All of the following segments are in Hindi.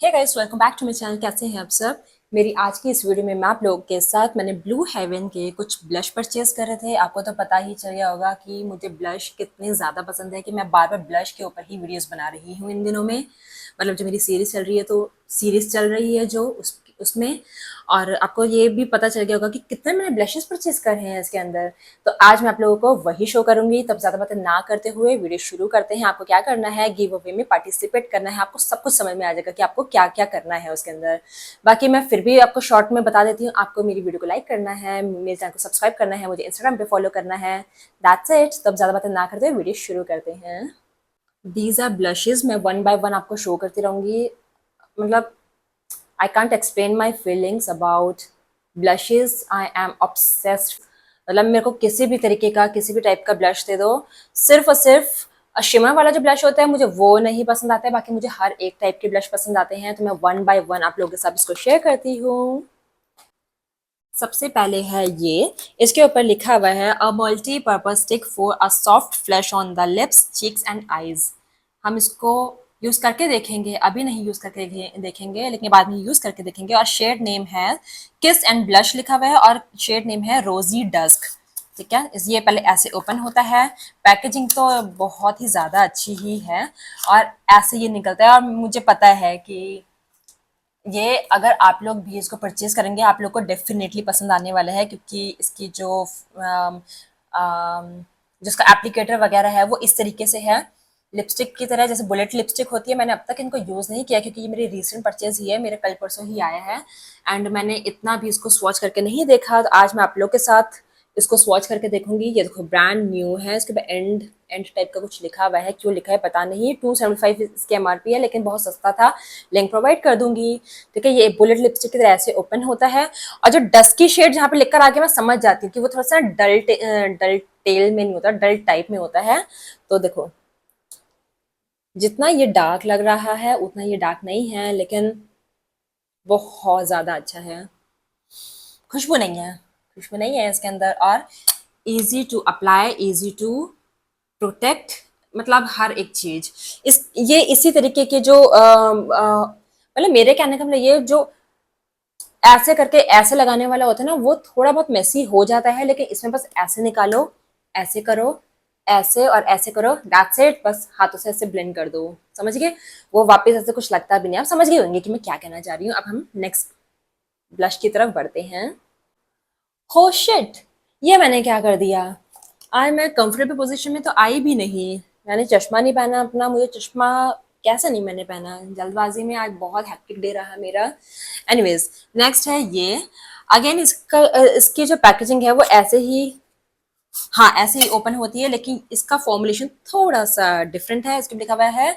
Hey guys, welcome back to my channel. कैसे हैं आप सब? मेरी आज की इस वीडियो में मैं आप लोगों के साथ मैंने ब्लू हेवन के कुछ ब्लश परचेज करे थे। आपको तो पता ही चल गया होगा कि मुझे ब्लश कितने ज़्यादा पसंद है कि मैं बार बार ब्लश के ऊपर ही वीडियोस बना रही हूँ इन दिनों में। मतलब जो मेरी सीरीज चल रही है, तो सीरीज चल रही है जो उसमें। और आपको ये भी पता चल गया होगा कि कितने मैंने ब्लशेस परचेज करे हैं इसके अंदर। तो आज मैं आप लोगों को वही शो करूंगी। तब ज़्यादा बातें ना करते हुए वीडियो शुरू करते हैं। आपको क्या करना है, गिव अवे में पार्टिसिपेट करना है। आपको सब कुछ समझ में आ जाएगा कि आपको क्या क्या करना है उसके अंदर। बाकी मैं फिर भी आपको शॉर्ट में बता देती हूँ। आपको मेरी वीडियो को लाइक करना है, मेरे चैनल को सब्सक्राइब करना है, मुझे इंस्टाग्राम पे फॉलो करना है। That's it. तब ज़्यादा बातें ना करते हुए वीडियो शुरू करते हैं। These are blushes. मैं वन बाय वन आपको शो करती रहूंगी। मतलब I can't explain my feelings about blushes. I am obsessed. मतलब मेरे को किसी भी तरीके का, किसी भी टाइप का ब्लश दे दो। सिर्फ और सिर्फ शिमर वाला जो ब्लश होता है मुझे वो नहीं पसंद आता है। बाकी मुझे हर एक टाइप के ब्लश पसंद आते हैं। तो मैं वन बाय वन आप लोगों के साथ इसको शेयर करती हूँ। सबसे पहले है ये। इसके ऊपर लिखा हुआ है a multi purpose stick for a soft flash on the lips, cheeks and eyes. हम इसको यूज करके देखेंगे, अभी नहीं यूज करके देखेंगे, लेकिन बाद में यूज करके देखेंगे। और शेड नेम है किस एंड ब्लश लिखा हुआ है और शेड नेम है रोजी डस्क। ठीक है, ये पहले ऐसे ओपन होता है। पैकेजिंग तो बहुत ही ज्यादा अच्छी ही है और ऐसे ये निकलता है। और मुझे पता है कि ये अगर आप लोग भी इसको परचेज करेंगे आप लोग को डेफिनेटली पसंद आने वाला है, क्योंकि इसकी जो जिसका एप्लीकेटर वगैरह है वो इस तरीके से है, लिपस्टिक की तरह, जैसे बुलेट लिपस्टिक होती है। मैंने अब तक इनको यूज़ नहीं किया क्योंकि ये मेरी रीसेंट परचेज ही है, मेरे कल परसों ही आया है। एंड मैंने इतना भी इसको स्वॉच करके नहीं देखा। तो आज मैं आप लोग के साथ इसको स्वॉच करके देखूंगी। ये देखो ब्रांड न्यू है। इसके बाद एंड एंड टाइप का कुछ लिखा हुआ है, क्यों लिखा है पता नहीं। 275 इसकी एमआरपी है, लेकिन बहुत सस्ता था। लिंक प्रोवाइड कर दूंगी। ठीक है, ये बुलेट लिपस्टिक की तरह ऐसे ओपन होता है। और जो डस्की शेड जहाँ पे लिखकर आगे मैं समझ जाती हूँ कि वो थोड़ा सा डल टेल में नहीं होता, डल टाइप में होता है। तो देखो, जितना ये डार्क लग रहा है उतना ये डार्क नहीं है, लेकिन बहुत ज्यादा अच्छा है। खुशबू नहीं है, खुशबू नहीं है इसके अंदर। और easy to apply, easy to protect, मतलब हर एक चीज। इस ये इसी तरीके के जो मतलब मेरे कहने का मतलब ये जो ऐसे करके ऐसे लगाने वाला होता है ना, वो थोड़ा बहुत मेसी हो जाता है। लेकिन इसमें बस ऐसे निकालो, ऐसे करो, ऐसे और ऐसे करो, दैट्स इट। बस हाथों से ऐसे ब्लेंड कर दो, समझ गए? वो वापस ऐसे कुछ लगता भी नहीं। आप समझ गए होंगे कि मैं क्या कहना चाह रही हूँ। अब हम नेक्स्ट ब्लश की तरफ बढ़ते हैं। हो शिट, ये मैंने क्या कर दिया? आज मैं कंफर्टेबल पोजीशन में तो आई भी नहीं। मैंने चश्मा नहीं पहना अपना। मुझे चश्मा कैसे नहीं मैंने पहना, जल्दबाजी में। आज बहुत हैक्टिक डे रहा मेरा। एनीवेज, नेक्स्ट है ये। अगेन इसका इसकी जो पैकेजिंग है वो ऐसे ही, हाँ ऐसे ही ओपन होती है, लेकिन इसका फॉर्मुलेशन थोड़ा सा डिफरेंट है। इसके लिखा हुआ है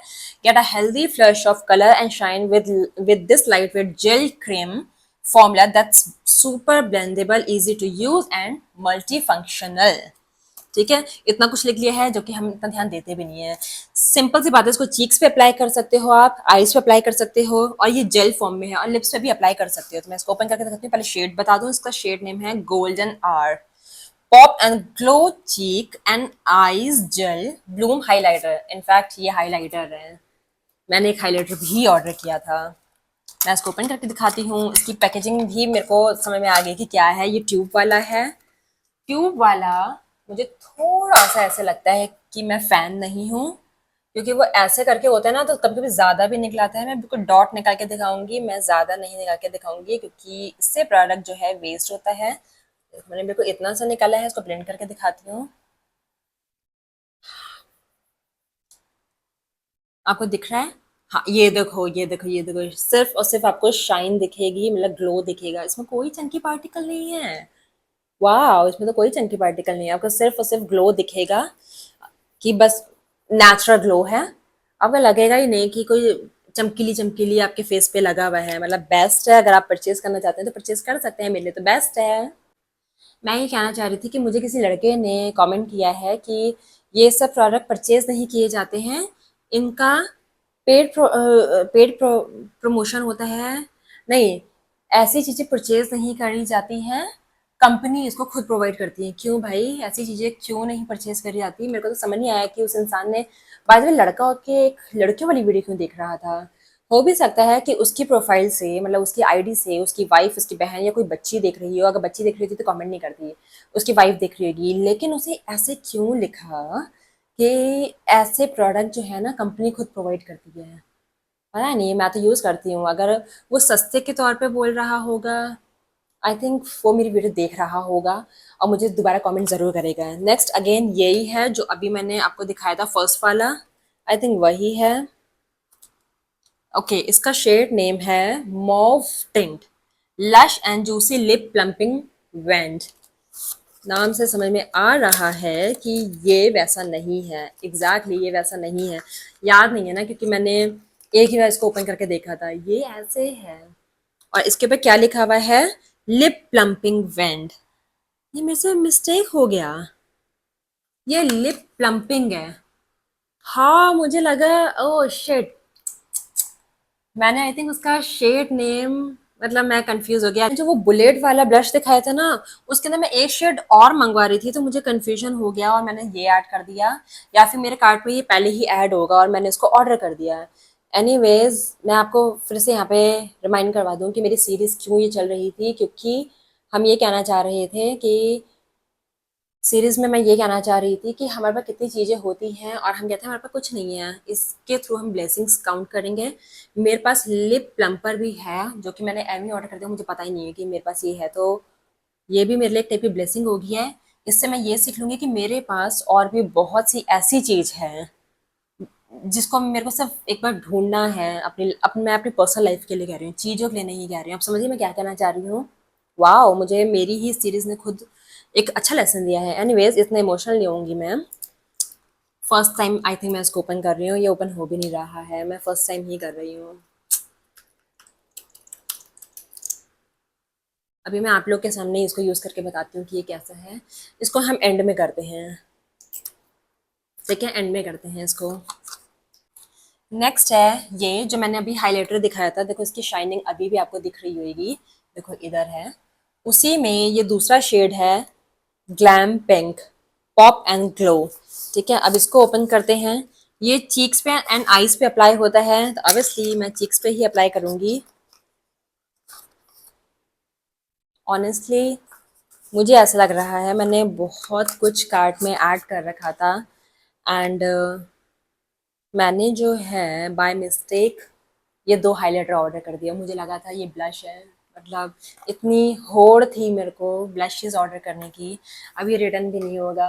get a healthy flush of colour and shine with this light weight gel cream formula that's super blendable, easy to use and multifunctional। ठीक है, इतना कुछ लिख लिया है जो कि हम इतना ध्यान देते भी नहीं है। सिंपल सी बात है, इसको चीक्स पे अप्लाई कर सकते हो, आप आईज पे अप्लाई कर सकते हो, और ये जेल फॉर्म में है, और लिप्स पे भी अप्लाई कर सकते हो। तो मैं इसको ओपन करके दिखाती हूँ। पहले शेड बता दूं, इसका शेड नेम है golden R pop and glow cheek and eyes gel bloom highlighter. In fact ये हाइलाइटर है, मैंने एक हाइलाइटर भी ऑर्डर किया था। मैं इसको ओपन करके दिखाती हूँ। इसकी पैकेजिंग भी मेरे को समझ में आ गई कि क्या है। ये ट्यूब वाला है। ट्यूब वाला मुझे थोड़ा सा ऐसे लगता है कि मैं फैन नहीं हूँ, क्योंकि वो ऐसे करके होता है ना, तो कभी कभी ज्यादा भी निकलाता है। मैं बिल्कुल डॉट निकाल के दिखाऊंगी, मैं ज्यादा नहीं निकाल के दिखाऊंगी, क्योंकि इससे प्रोडक्ट जो है वेस्ट होता है। मैंने बिल्कुल इतना सा निकाला है, इसको ब्लेंड करके दिखाती हूँ। आपको दिख रहा है? हाँ, ये देखो, ये देखो, ये देखो, सिर्फ और सिर्फ आपको शाइन दिखेगी, मतलब ग्लो दिखेगा। इसमें कोई चंकी पार्टिकल नहीं है। वाह, इसमें तो कोई चंकी पार्टिकल नहीं है। आपको सिर्फ और सिर्फ ग्लो दिखेगा, कि बस नेचुरल ग्लो है। आपको लगेगा ही नहीं कि कोई चमकीली चमकीली आपके फेस पे लगा हुआ है। मतलब बेस्ट है। अगर आप परचेज करना चाहते हैं तो परचेज कर सकते हैं, मेरे लिए तो बेस्ट है। मैं ये कहना चाह रही थी कि मुझे किसी लड़के ने कमेंट किया है कि ये सब प्रोडक्ट परचेज नहीं किए जाते हैं, इनका प्रमोशन होता है। नहीं, ऐसी चीज़ें परचेज नहीं करी जाती हैं, कंपनी इसको खुद प्रोवाइड करती है। क्यों भाई, ऐसी चीज़ें क्यों नहीं परचेज करी जाती? मेरे को तो समझ नहीं आया कि उस इंसान ने, बाय द वे, लड़का होके एक लड़कियों वाली वीडियो क्यों देख रहा था। हो भी सकता है कि उसकी प्रोफाइल से, मतलब उसकी आईडी से, उसकी वाइफ, उसकी बहन या कोई बच्ची देख रही हो। अगर बच्ची देख रही थी तो कमेंट नहीं करती, उसकी वाइफ देख रही होगी। लेकिन उसे ऐसे क्यों लिखा कि ऐसे प्रोडक्ट जो है ना कंपनी खुद प्रोवाइड करती है? पता नहीं, मैं तो यूज़ करती हूँ। अगर वो सस्ते के तौर पे बोल रहा होगा, आई थिंक वो मेरी वीडियो देख रहा होगा और मुझे दोबारा कमेंट ज़रूर करेगा। नेक्स्ट अगेन यही है जो अभी मैंने आपको दिखाया था फर्स्ट वाला, आई थिंक वही है। ओके, इसका शेड नेम है mauve tint lush and juicy lip plumping wand. नाम से समझ में आ रहा है कि ये वैसा नहीं है। एग्जैक्टली ये वैसा नहीं है। याद नहीं है ना, क्योंकि मैंने एक ही बार इसको ओपन करके देखा था। ये ऐसे है और इसके ऊपर क्या लिखा हुआ है? लिप प्लम्पिंग वेंड। ये मेरे से मिस्टेक हो गया, ये लिप प्लम्पिंग है। हाँ, मुझे लगा, ओह शिट, मैंने आई थिंक उसका शेड नेम, मतलब मैं कंफ्यूज हो गया। जो वो बुलेट वाला ब्लश दिखाया था ना, उसके अंदर मैं एक शेड और मंगवा रही थी, तो मुझे कंफ्यूजन हो गया और मैंने ये ऐड कर दिया। या फिर मेरे कार्ट में ये पहले ही ऐड होगा और मैंने इसको ऑर्डर कर दिया। एनीवेज, मैं आपको फिर से यहाँ पे रिमाइंड करवा दूँ कि मेरी सीरीज़ क्यों ये चल रही थी, क्योंकि हम ये कहना चाह रहे थे कि सीरीज में मैं ये कहना चाह रही थी कि हमारे पास कितनी चीज़ें होती हैं और हम कहते हैं हमारे पास कुछ नहीं है, इसके थ्रू हम ब्लेसिंग्स काउंट करेंगे। मेरे पास लिप प्लम्पर भी है जो कि मैंने एम ऑर्डर कर दिया, मुझे पता ही नहीं है कि मेरे पास ये है, तो ये भी मेरे लिए एक टाइप की ब्लेसिंग होगी है। इससे मैं ये सीख लूँगी कि मेरे पास और भी बहुत सी ऐसी चीज़ है जिसको मेरे को सिर्फ एक बार ढूंढना है। मैं अपनी पर्सनल लाइफ के लिए कह रही हूँ, चीज़ों के लिए नहीं कह रही हूँ। आप समझिए मैं क्या कहना चाह रही हूँ। वाओ, मुझे मेरी ही सीरीज ने खुद एक अच्छा लेसन दिया है। एनीवेज, इतना इमोशनल नहीं होंगी मैं। फर्स्ट टाइम आई थिंक मैं इसको ओपन कर रही हूँ, ये ओपन हो भी नहीं रहा है, मैं फर्स्ट टाइम ही कर रही हूँ। अभी मैं आप लोग के सामने इसको यूज़ करके बताती हूँ कि ये कैसा है। इसको हम एंड में करते हैं, ठीक है, एंड में करते हैं इसको। नेक्स्ट है ये जो मैंने अभी हाइलाइटर दिखाया था, देखो इसकी शाइनिंग अभी भी आपको दिख रही होगी, देखो इधर है। उसी में ये दूसरा शेड है, glam pink pop and glow. ठीक है, अब इसको ओपन करते हैं। ये चीक्स पे एंड आईज पे अप्लाई होता है, तो ऑब्वियसली मैं चीक्स पे ही अप्लाई करूंगी। ऑनेस्टली मुझे ऐसा लग रहा है मैंने बहुत कुछ कार्ट में ऐड कर रखा था एंड मैंने जो है बाय मिस्टेक ये 2 हाइलाइटर ऑर्डर कर दिया। मुझे लगा था ये ब्लश है, मतलब इतनी होड़ थी मेरे को ब्लशेस ऑर्डर करने की। अब ये रिटर्न भी नहीं होगा।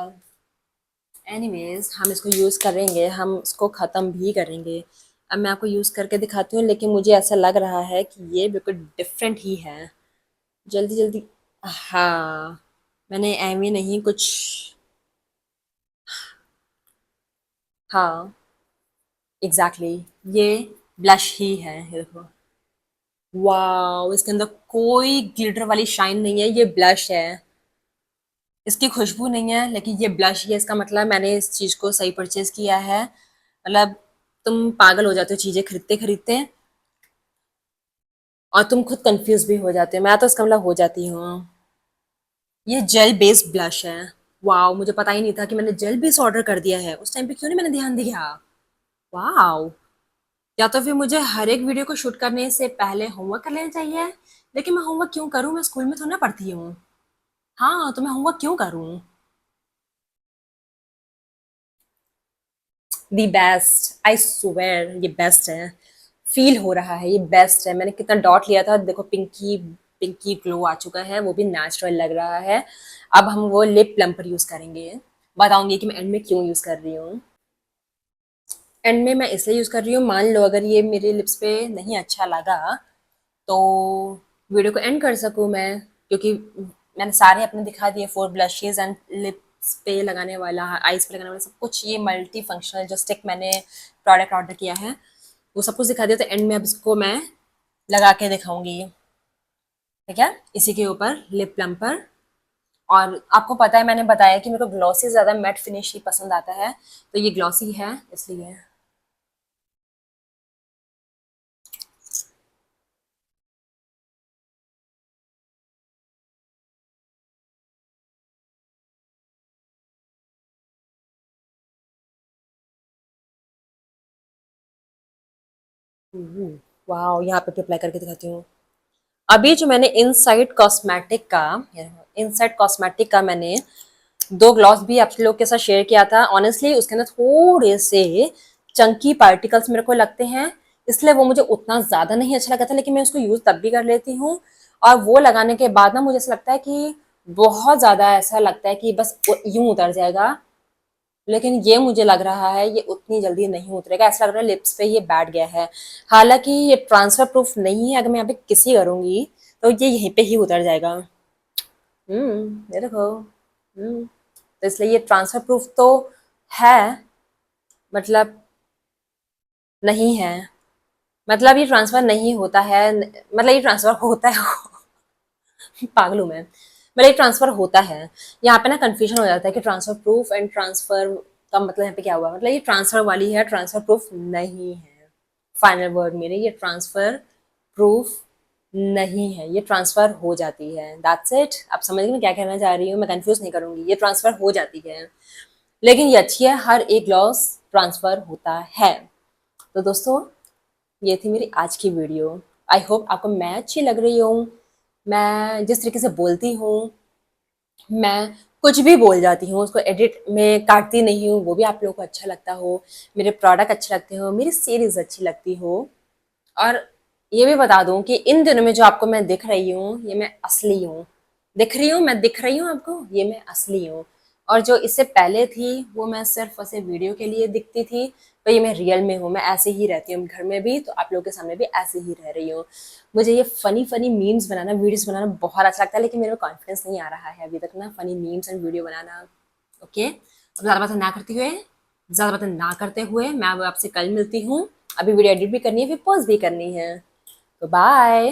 एनीवेज, हम इसको यूज़ करेंगे, हम इसको ख़त्म भी करेंगे। अब मैं आपको यूज़ करके दिखाती हूँ, लेकिन मुझे ऐसा लग रहा है कि ये बिल्कुल डिफरेंट ही है। जल्दी जल्दी, हाँ, मैंने एवी नहीं कुछ, हाँ एग्जैक्टली exactly, ये ब्लश ही है, ये देखो। वाओ, इसके अंदर कोई ग्लिटर वाली शाइन नहीं है, ये ब्लश है। इसकी खुशबू नहीं है, लेकिन ये ब्लश ही है। इसका मतलब मैंने इस चीज़ को सही परचेज किया है। मतलब तुम पागल हो जाते हो चीज़ें खरीदते खरीदते और तुम खुद कंफ्यूज भी हो जाते हो। मैं तो इसका मतलब हो जाती हूँ। ये जेल बेस्ड ब्लश है। वाओ, मुझे पता ही नहीं था कि मैंने जेल बेस ऑर्डर कर दिया है। उस टाइम पे क्यों नहीं मैंने ध्यान दिया? वाओ, या तो फिर मुझे हर एक वीडियो को शूट करने से पहले होमवर्क कर लेना चाहिए। लेकिन मैं होमवर्क क्यों करूँ, मैं स्कूल में थोड़ा ना पढ़ती हूँ। हाँ, तो मैं होमवर्क क्यों करूँ? दी बेस्ट, आई स्वेयर ये बेस्ट है। फील हो रहा है ये बेस्ट है। मैंने कितना डॉट लिया था, देखो पिंकी पिंकी ग्लो आ चुका है, वो भी नेचुरल लग रहा है। अब हम वो लिप प्लम्पर यूज करेंगे, बताऊंगी कि मैं एंड में क्यों यूज कर रही हूँ। एंड में मैं इसलिए यूज कर रही हूँ, मान लो अगर ये मेरे लिप्स पे नहीं अच्छा लगा तो वीडियो को एंड कर सकूँ मैं, क्योंकि मैंने सारे अपने दिखा दिए, 4 ब्लशेज एंड लिप्स पे लगाने वाला, आईज पे लगाने वाला, सब कुछ। ये मल्टी फंक्शनल जो स्टिक मैंने प्रोडक्ट ऑर्डर किया है वो सब कुछ दिखा दिया। तो एंड में अब इसको मैं लगा के दिखाऊंगी, ठीक है, इसी के ऊपर लिप प्लम्पर। और आपको पता है मैंने बताया कि मेरे को ग्लॉसी ज़्यादा मैट फिनिश ही पसंद आता है, तो ये ग्लॉसी है इसलिए। वाह, यहाँ पे भी अप्लाई करके दिखाती हूँ। अभी जो मैंने इनसाइड कॉस्मेटिक का मैंने 2 ग्लॉस भी आप लोग के साथ शेयर किया था। ऑनेस्टली उसके अंदर थोड़े से चंकी पार्टिकल्स मेरे को लगते हैं, इसलिए वो मुझे उतना ज़्यादा नहीं अच्छा लगा था, लेकिन मैं उसको यूज़ तब भी कर लेती हूँ। और वो लगाने के बाद ना मुझे ऐसा लगता है कि बहुत ज़्यादा ऐसा लगता है कि बस यूँ उतर जाएगा, लेकिन ये मुझे लग रहा है ये उतनी जल्दी नहीं उतरेगा। ऐसा लग रहा है लिप्स पे ये बैठ गया है। हालाँकि ये ट्रांसफर प्रूफ नहीं है, अगर मैं यहाँ पे किसी करूँगी तो ये यहीं पे ही उतर जाएगा। ये देखो। तो इसलिए ये ट्रांसफर प्रूफ तो है, मतलब नहीं है। मतलब ये ट्रांसफर नहीं होता है, मतलब ये ट्रांसफर होता है। पागल हूँ मैं। मतलब ये ट्रांसफर होता है। यहाँ पे ना कंफ्यूजन हो जाता है कि ट्रांसफर प्रूफ एंड ट्रांसफर का मतलब यहाँ पे क्या हुआ। मतलब ये ट्रांसफर वाली है, ट्रांसफर प्रूफ नहीं है। फाइनल वर्ड मेरे, ये ट्रांसफर प्रूफ नहीं है, ये ट्रांसफर हो जाती है। That's it. आप समझ गए मैं क्या कहना चाह रही हूँ, मैं कंफ्यूज नहीं करूंगी, ये ट्रांसफर हो जाती है। लेकिन ये अच्छी है, हर एक लॉस ट्रांसफर होता है। तो दोस्तों, ये थी मेरी आज की वीडियो। आई होप आपको मैं अच्छी लग रही हूँ। मैं जिस तरीके से बोलती हूँ, मैं कुछ भी बोल जाती हूँ, उसको एडिट में काटती नहीं हूँ, वो भी आप लोगों को अच्छा लगता हो, मेरे प्रोडक्ट अच्छे लगते हो, मेरी सीरीज अच्छी लगती हो। और ये भी बता दूं कि इन दिनों में जो आपको मैं दिख रही हूँ, ये मैं असली हूँ। दिख रही हूँ, मैं दिख रही हूँ आपको, ये मैं असली हूँ। और जो इससे पहले थी वो मैं सिर्फ ऐसे वीडियो के लिए दिखती थी, तो ये मैं रियल में हूँ। मैं ऐसे ही रहती हूँ घर में भी, तो आप लोगों के सामने भी ऐसे ही रह रही हूँ। मुझे ये फनी फनी मीम्स बनाना, वीडियोस बनाना बहुत अच्छा लगता है, लेकिन मेरे को कॉन्फिडेंस नहीं आ रहा है अभी तक ना funny memes and video banana. Okay, अब ज़्यादा बातें ना करते हुए मैं अब आपसे कल मिलती हूँ। अभी वीडियो एडिट भी करनी है, फिर पोस्ट भी करनी है। तो बाय।